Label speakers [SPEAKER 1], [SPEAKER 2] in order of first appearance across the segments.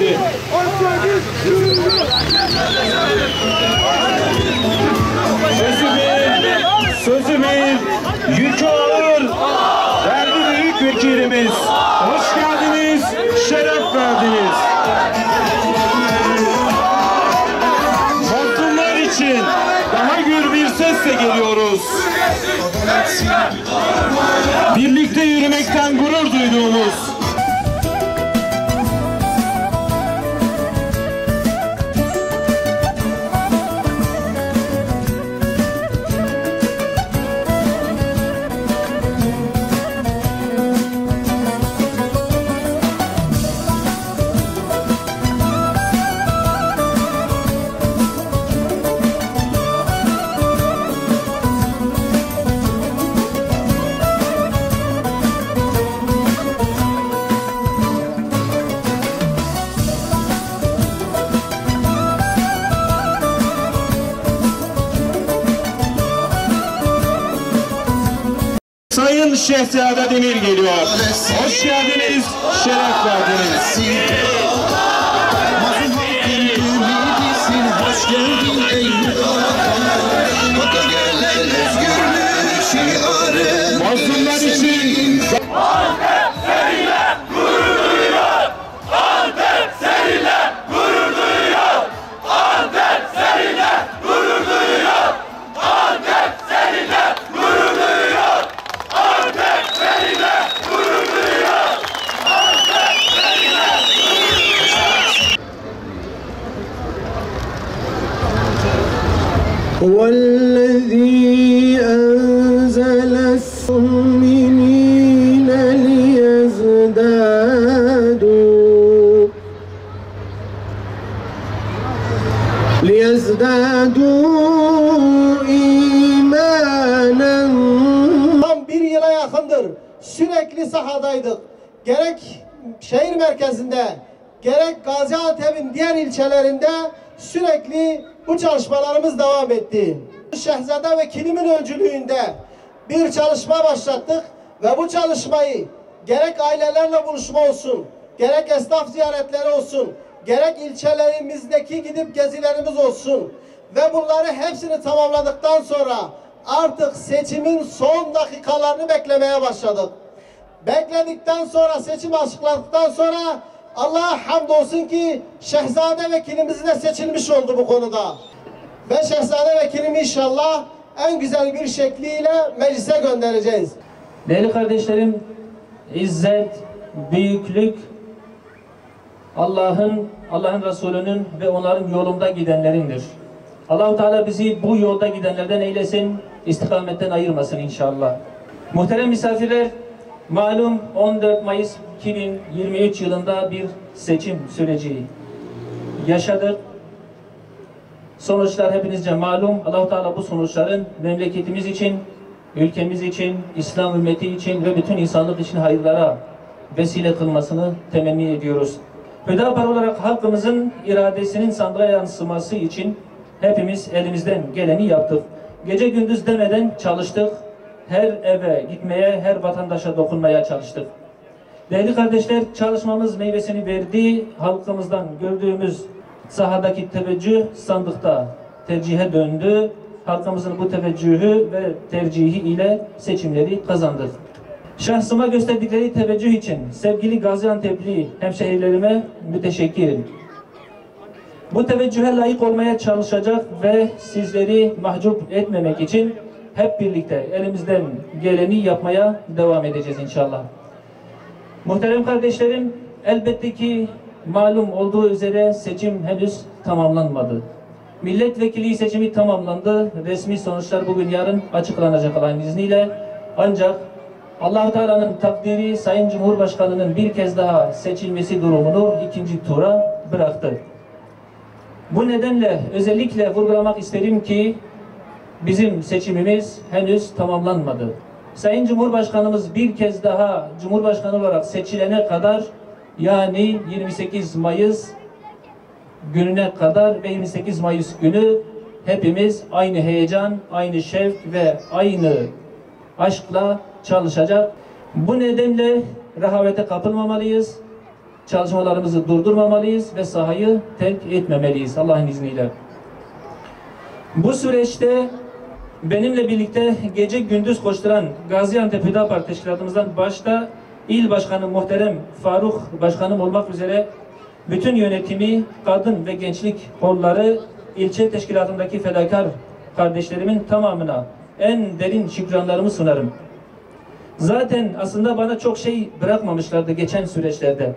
[SPEAKER 1] Partisi. Sözü bir, yükü ağır, derdi büyük vekilimiz. Hoş geldiniz, şeref verdiniz. Mazlumlar için daha gür bir sesle geliyoruz. Birlikte yürümekten gurur duyduğumuz, Sayın Şehzade Demir geliyor. Hoş geldiniz, şeref verdiniz. Hoş geldin ey mazlumlar için
[SPEAKER 2] Antep seninle gurur duyuyor. Antep seninle gurur duyuyor. Antep seninle gurur duyuyor. Antep seninle gurur duyuyor. Antep seninle gurur duyuyor. Antep seninle
[SPEAKER 3] هو الذي أنزل المؤمنين ليزدادوا إيمانا.
[SPEAKER 4] Tam bir yıla yakındır sürekli sahadaydık. Gerek şehir merkezinde, gerek Gaziantep'in diğer ilçelerinde sürekli bu çalışmalarımız devam etti. Şehzade Vekilimin öncülüğünde bir çalışma başlattık ve bu çalışmayı gerek ailelerle buluşma olsun, gerek esnaf ziyaretleri olsun, gerek ilçelerimizdeki gidip gezilerimiz olsun ve bunları hepsini tamamladıktan sonra artık seçimin son dakikalarını beklemeye başladık. Bekledikten sonra, seçim açıkladıktan sonra Allah'a hamdolsun ki Şehzade Vekilimiz de seçilmiş oldu bu konuda. Ve Şehzade Vekilimi inşallah en güzel bir şekliyle meclise göndereceğiz.
[SPEAKER 5] Değerli kardeşlerim, izzet, büyüklük Allah'ın Resulü'nün ve onların yolunda gidenlerindir. Allah-u Teala bizi bu yolda gidenlerden eylesin, istikametten ayırmasın inşallah. Muhterem misafirler, malum 14 Mayıs 2023 yılında bir seçim süreci yaşadık. Sonuçlar hepinizce malum. Allah-u Teala bu sonuçların memleketimiz için, ülkemiz için, İslam ümmeti için ve bütün insanlık için hayırlara vesile kılmasını temenni ediyoruz. Hüdapar olarak halkımızın iradesinin sandığa yansıması için hepimiz elimizden geleni yaptık. Gece gündüz demeden çalıştık. Her eve gitmeye, her vatandaşa dokunmaya çalıştık. Değerli kardeşler, çalışmamız meyvesini verdi. Halkımızdan gördüğümüz sahadaki teveccüh sandıkta tercihe döndü. Halkımızın bu teveccühü ve tercihi ile seçimleri kazandık. Şahsıma gösterdikleri teveccüh için sevgili Gaziantep'li hemşehrilerime müteşekkirim. Bu teveccühe layık olmaya çalışacak ve sizleri mahcup etmemek için hep birlikte elimizden geleni yapmaya devam edeceğiz inşallah. Muhterem kardeşlerim, elbette ki malum olduğu üzere seçim henüz tamamlanmadı. Milletvekili seçimi tamamlandı. Resmi sonuçlar bugün yarın açıklanacak Allah'ın izniyle. Ancak Allah-u Teala'nın takdiri Sayın Cumhurbaşkanı'nın bir kez daha seçilmesi durumunu ikinci tura bıraktı. Bu nedenle özellikle vurgulamak isterim ki bizim seçimimiz henüz tamamlanmadı. Sayın Cumhurbaşkanımız bir kez daha Cumhurbaşkanı olarak seçilene kadar, yani 28 Mayıs gününe kadar ve 28 Mayıs günü hepimiz aynı heyecan, aynı şevk ve aynı aşkla çalışacak. Bu nedenle rehavete kapılmamalıyız. çalışmalarımızı durdurmamalıyız ve sahayı terk etmemeliyiz Allah'ın izniyle. Bu süreçte benimle birlikte gece gündüz koşturan Gaziantep Hüdapar Teşkilatımızdan başta İl Başkanı Muhterem Faruk Başkanım olmak üzere bütün yönetimi, kadın ve gençlik kolları, ilçe teşkilatındaki fedakar kardeşlerimin tamamına en derin şükranlarımı sunarım. Zaten aslında bana çok şey bırakmamışlardı geçen süreçlerde.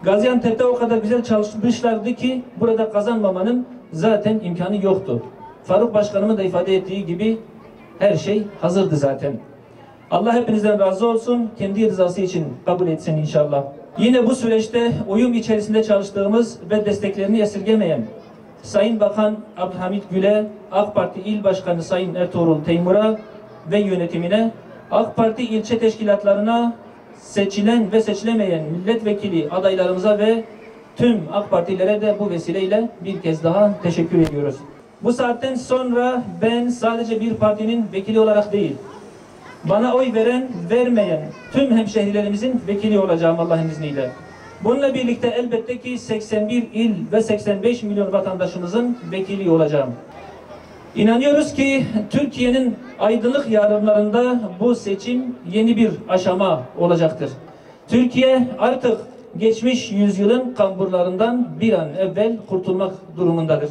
[SPEAKER 5] Gaziantep'te o kadar güzel çalışmışlardı ki burada kazanmamanın zaten imkanı yoktu. Faruk Başkanımın da ifade ettiği gibi her şey hazırdı zaten. Allah hepinizden razı olsun, kendi rızası için kabul etsin inşallah. Yine bu süreçte uyum içerisinde çalıştığımız ve desteklerini esirgemeyen Sayın Bakan Abdülhamit Gül'e, AK Parti İl Başkanı Sayın Ertuğrul Teymur'a ve yönetimine, AK Parti ilçe teşkilatlarına, seçilen ve seçilemeyen milletvekili adaylarımıza ve tüm AK Partilere de bu vesileyle bir kez daha teşekkür ediyoruz. Bu saatten sonra ben sadece bir partinin vekili olarak değil, bana oy veren, vermeyen tüm hemşehrilerimizin vekili olacağım Allah'ın izniyle. Bununla birlikte elbette ki 81 il ve 85 milyon vatandaşımızın vekili olacağım. İnanıyoruz ki Türkiye'nin aydınlık yarınlarında bu seçim yeni bir aşama olacaktır. Türkiye artık geçmiş yüzyılın kamburlarından bir an evvel kurtulmak durumundadır.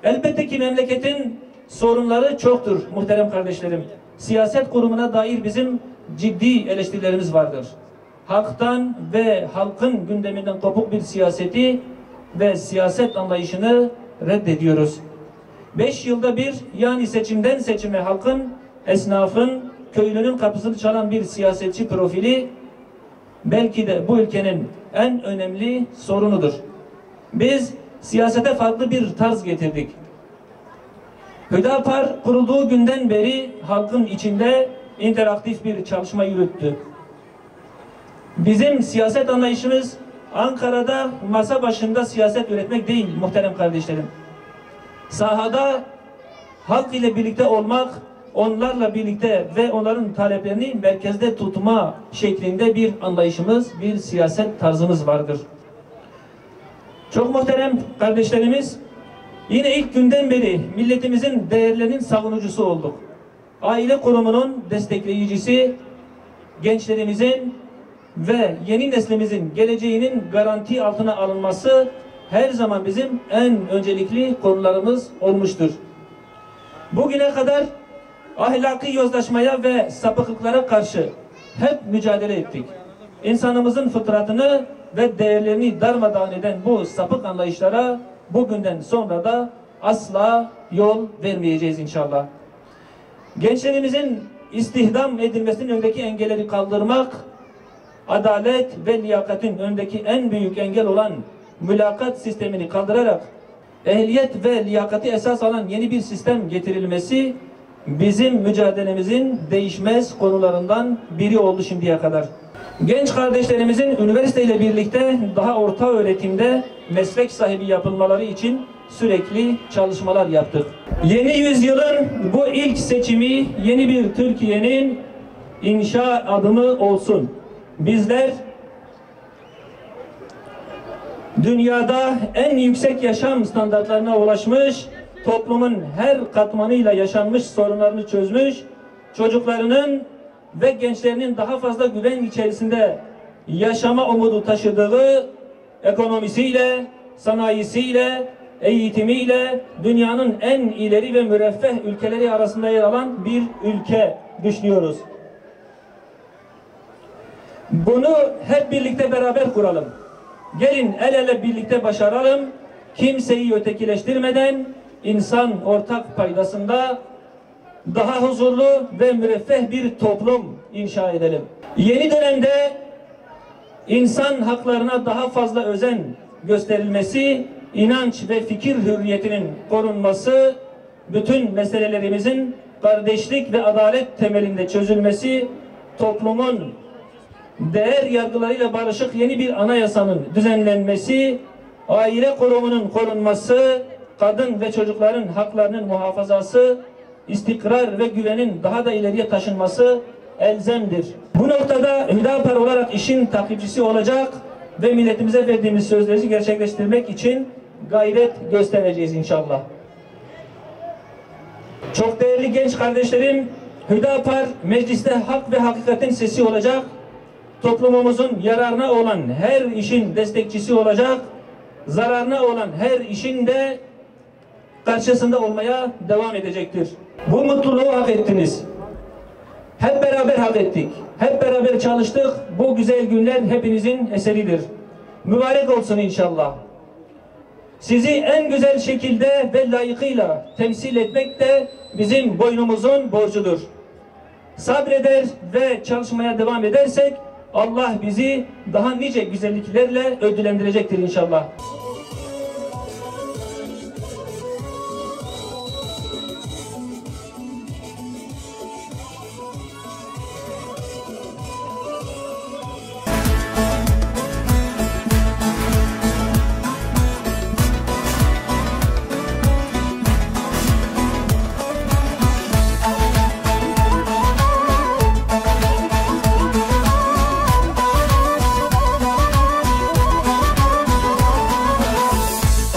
[SPEAKER 5] Elbette ki memleketin sorunları çoktur muhterem kardeşlerim. Siyaset kurumuna dair bizim ciddi eleştirilerimiz vardır. Halktan ve halkın gündeminden kopuk bir siyaseti ve siyaset anlayışını reddediyoruz. 5 yılda bir, yani seçimden seçime halkın, esnafın, köylünün kapısını çalan bir siyasetçi profili belki de bu ülkenin en önemli sorunudur. Biz siyasete farklı bir tarz getirdik. Hüdapar kurulduğu günden beri halkın içinde interaktif bir çalışma yürüttü. Bizim siyaset anlayışımız Ankara'da masa başında siyaset üretmek değil muhterem kardeşlerim. Sahada halk ile birlikte olmak, onlarla birlikte ve onların taleplerini merkezde tutma şeklinde bir anlayışımız, bir siyaset tarzımız vardır. Çok muhterem kardeşlerimiz, yine ilk günden beri milletimizin değerlerinin savunucusu olduk. Aile kurumunun destekleyicisi, gençlerimizin ve yeni neslimizin geleceğinin garanti altına alınması her zaman bizim en öncelikli konularımız olmuştur. Bugüne kadar ahlaki yozlaşmaya ve sapıklıklara karşı hep mücadele ettik. İnsanımızın fıtratını ve değerlerini darmadağın eden bu sapık anlayışlara bugünden sonra da asla yol vermeyeceğiz inşallah. Gençlerimizin istihdam edilmesinin önündeki engelleri kaldırmak, adalet ve liyakatin önündeki en büyük engel olan mülakat sistemini kaldırarak ehliyet ve liyakati esas alan yeni bir sistem getirilmesi bizim mücadelemizin değişmez konularından biri oldu şimdiye kadar. Genç kardeşlerimizin üniversiteyle birlikte daha orta öğretimde meslek sahibi yapılmaları için sürekli çalışmalar yaptık. Yeni yüzyılın bu ilk seçimi yeni bir Türkiye'nin inşa adımı olsun. Bizler dünyada en yüksek yaşam standartlarına ulaşmış, toplumun her katmanıyla yaşanmış sorunlarını çözmüş, çocuklarının ve gençlerinin daha fazla güven içerisinde yaşama umudu taşıdığı ekonomisiyle, sanayisiyle, eğitimiyle dünyanın en ileri ve müreffeh ülkeleri arasında yer alan bir ülke düşünüyoruz. Bunu hep birlikte beraber kuralım. Gelin el ele birlikte başaralım. Kimseyi ötekileştirmeden insan ortak paydasında daha huzurlu ve müreffeh bir toplum inşa edelim. Yeni dönemde insan haklarına daha fazla özen gösterilmesi, inanç ve fikir hürriyetinin korunması, bütün meselelerimizin kardeşlik ve adalet temelinde çözülmesi, toplumun değer yargılarıyla barışık yeni bir anayasanın düzenlenmesi, aile kurumunun korunması, kadın ve çocukların haklarının muhafazası, istikrar ve güvenin daha da ileriye taşınması elzemdir. Bu noktada Hüdapar olarak işin takipçisi olacak, ve milletimize verdiğimiz sözleri gerçekleştirmek için gayret göstereceğiz inşallah. Çok değerli genç kardeşlerim, Hüdapar mecliste hak ve hakikatin sesi olacak, toplumumuzun yararına olan her işin destekçisi olacak, zararına olan her işin de karşısında olmaya devam edecektir. Bu mutluluğu hak ettiniz. Hep beraber hak ettik. Hep beraber çalıştık. Bu güzel günler hepinizin eseridir. Mübarek olsun inşallah. Sizi en güzel şekilde ve layıkıyla temsil etmek de bizim boynumuzun borcudur. Sabreder ve çalışmaya devam edersek Allah bizi daha nice güzelliklerle ödüllendirecektir inşallah.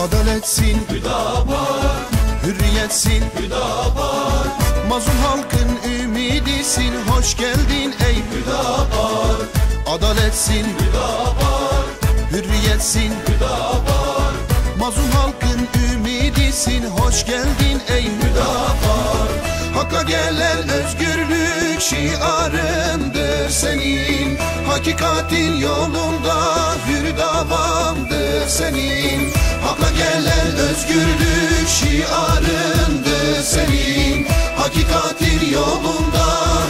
[SPEAKER 6] Adaletsin Hüdapar, hürriyetsin Hüdapar, mazlum halkın ümidisin, hoş geldin ey Hüdapar. Adaletsin Hüdapar, hürriyetsin Hüdapar, mazlum halkın ümidisin, hoş geldin ey Hüdapar. Hakka gelen özgürlük şiarındır senin, hakikatin yolunda hür davamdır senin. Hakka gelen özgürlük şiarındır senin, hakikatin yolunda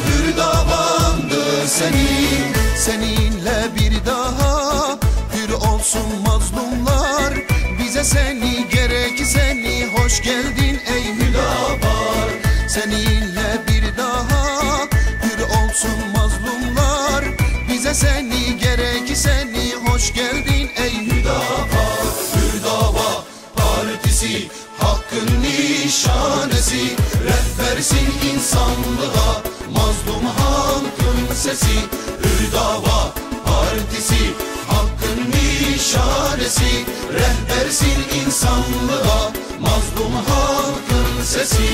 [SPEAKER 6] hür davamdır senin. Seninle bir daha hür olsun mazlumlar, bize seni gerek seni, hoş geldin ey Hüdapar. Seninle bir daha hür olsun mazlumlar, bize seni gerek seni, hoş geldin ey Hüdapar. Hüdava partisi hakkın nişanesi, rehbersin insanlığa mazlum halkın sesi. Hüdava partisi hakkın nişanesi, rehbersin insanlığa mazlum halkın sesi.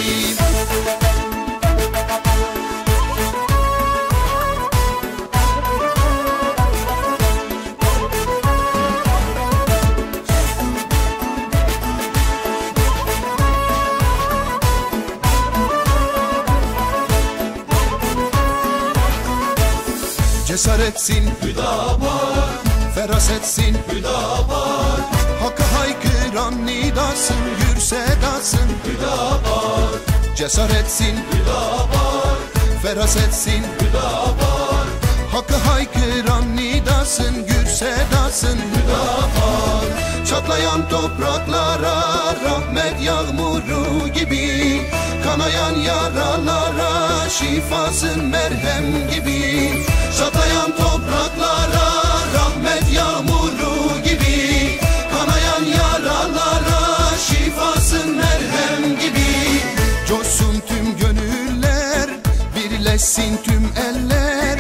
[SPEAKER 6] Cesaretsin Hüdapar, ferasetsin Hüdapar, hakkı haykıran nidasın, gür sedasın Hüdapar. Cesaretsin Hüdapar, ferasetsin Hüdapar, hakkı haykıran nidasın, gür sedasın Hüdapar. Çatlayan topraklara rahmet yağmuru gibi, kanayan yaralara şifasın merhem gibi. Çatlayan topraklara rahmet yağmuru gibi, kanayan yaralara şifasın merhem gibi. Coşsun tüm gönüller, birleşsin tüm eller,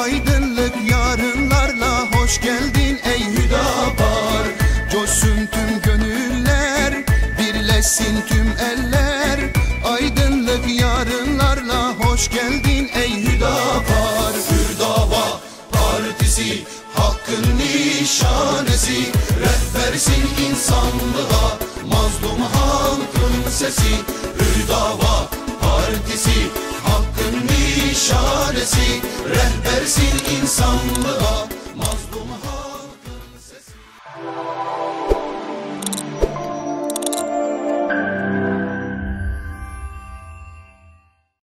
[SPEAKER 6] aydınlık yarınlarla hoş geldin ey Hüdapar. Coşsun tüm gönüller, birleşsin tüm eller, aydınlık yarınlarla hoş geldin ey Hüdapar. Hüdava partisi hakkın nişanesi, rehbersin insanlığa mazlum halkın sesi. Hüdava partisi hakkın nişanesi, rehbersin insanlığa